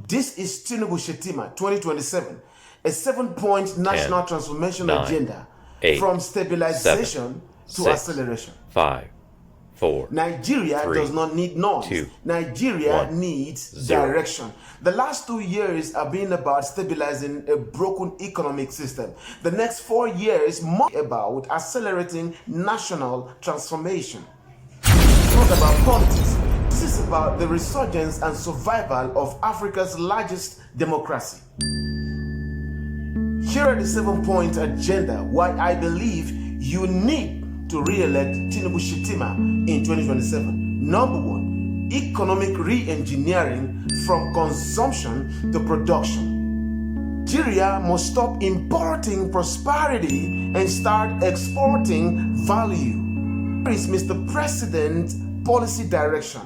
This is Tinubu Shetima 2027, a 7-point national transformation 9, agenda 8, from stabilization 7, to acceleration. 5, 4, Nigeria 3, does not need noise. 2, Nigeria 1, needs 0. direction. The last 2 years have been about stabilizing a broken economic system. The next 4 years must be about accelerating national transformation. It's not about politics. This is about the resurgence and survival of Africa's largest democracy. Here are the 7-point agenda why I believe you need to re-elect Tinubu Shetima in 2027. Number 1, economic re-engineering from consumption to production. Nigeria must stop importing prosperity and start exporting value. Here is Mr. President policy direction.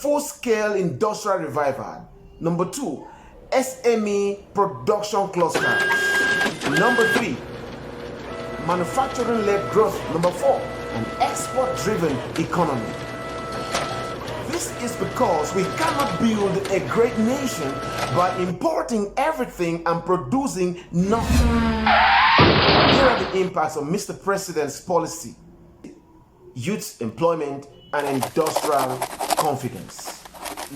Full-scale industrial revival. Number 2, SME production clusters. Number 3, manufacturing-led growth. Number 4, an export-driven economy. This is because we cannot build a great nation by importing everything and producing nothing. Here are the impacts of Mr. President's policy: youth employment and industrial confidence.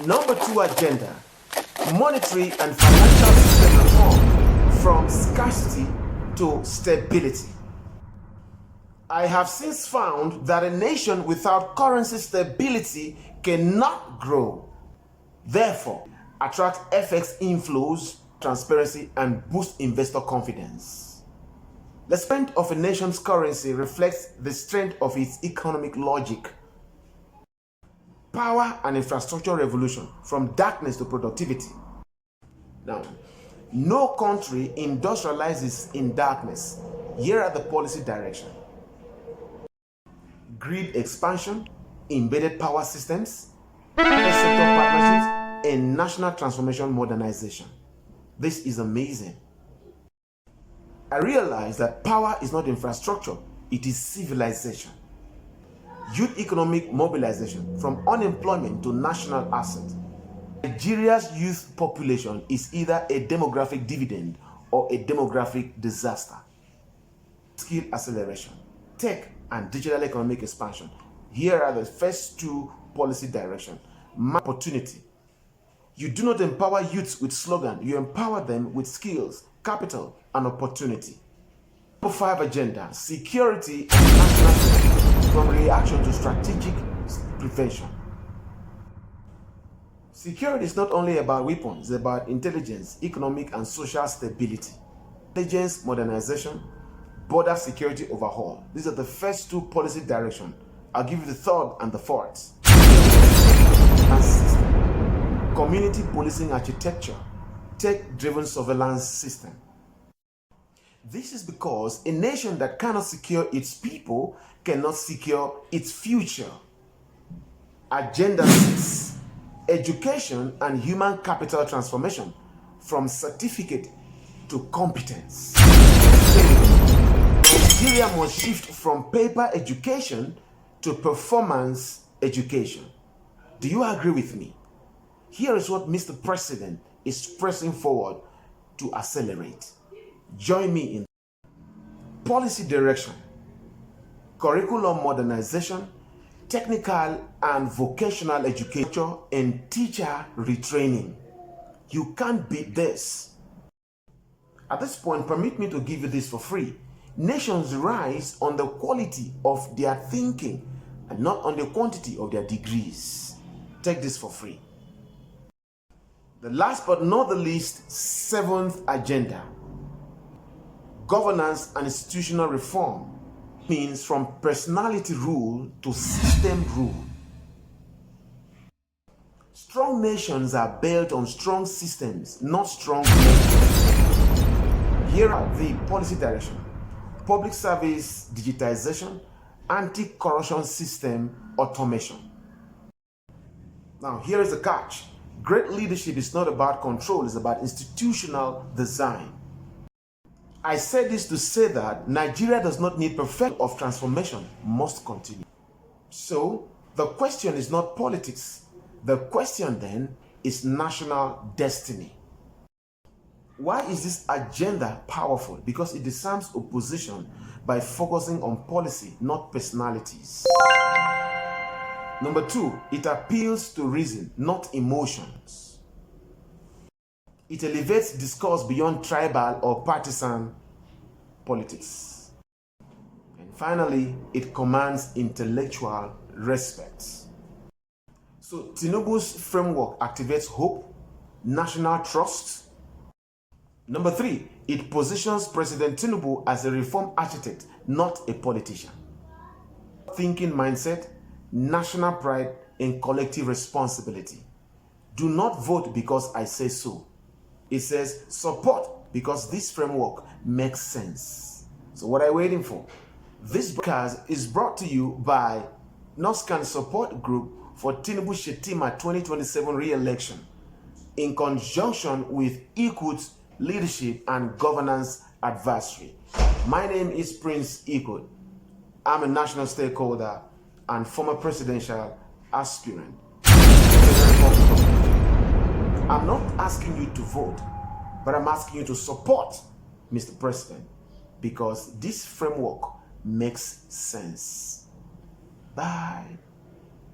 Number 2 agenda, monetary and financial system reform from scarcity to stability. I have since found that a nation without currency stability cannot grow. Therefore, attract FX inflows, transparency, and boost investor confidence. The strength of a nation's currency reflects the strength of its economic logic. Power and infrastructure revolution from darkness to productivity. Now, no country industrializes in darkness. Here are the policy direction: grid expansion, embedded power systems, private sector partnerships, and national transformation modernization. This is amazing. I realize that power is not infrastructure, it is civilization. Youth economic mobilization from unemployment to national asset. Nigeria's youth population is either a demographic dividend or a demographic disaster. Skill acceleration, tech and digital economic expansion. Here are the first 2 policy directions. Opportunity. You do not empower youths with slogan, you empower them with skills, capital, and opportunity. Number 5 agenda, security and national security from reaction to strategic prevention. Security is not only about weapons, it's about intelligence, economic and social stability. Intelligence modernization, border security overhaul. These are the first 2 policy directions. I'll give you the 3rd and the 4th. And system. Community policing architecture, tech-driven surveillance system. This is because a nation that cannot secure its people cannot secure its future. Agenda 6, education and human capital transformation from certificate to competence. Nigeria must shift from paper education to performance education. Do you agree with me? Here is what Mr. President is pressing forward to accelerate. Join me in policy direction, curriculum modernization, technical and vocational education, and teacher retraining. You can't beat this. At this point, permit me to give you this for free. Nations rise on the quality of their thinking and not on the quantity of their degrees. Take this for free. The last but not the least, 7th agenda, governance and institutional reform, means from personality rule to system rule. Strong nations are built on strong systems, not strong nations. Here are the policy direction: public service digitization, anti-corruption system automation. Now, here is the catch. Great leadership is not about control, it's about institutional design. I said this to say that Nigeria does not need perfection of transformation, must continue. So, the question is not politics. The question then is national destiny. Why is this agenda powerful? Because it disarms opposition by focusing on policy, not personalities. Number 2, it appeals to reason, not emotions. It elevates discourse beyond tribal or partisan politics. And finally, it commands intellectual respect. So Tinubu's framework activates hope, national trust. Number 3, it positions President Tinubu as a reform architect, not a politician. Thinking mindset, national pride, and collective responsibility. Do not vote because I say so. It says support because this framework makes sense. So what are you waiting for? This broadcast is brought to you by Noscan Support Group for Tinubu Shetima 2027 re-election in conjunction with Ecout's Leadership and Governance Advisory. My name is Prince Ecout. I'm a national stakeholder and former presidential aspirant. I'm not asking you to vote, but I'm asking you to support Mr. President because this framework makes sense. Bye.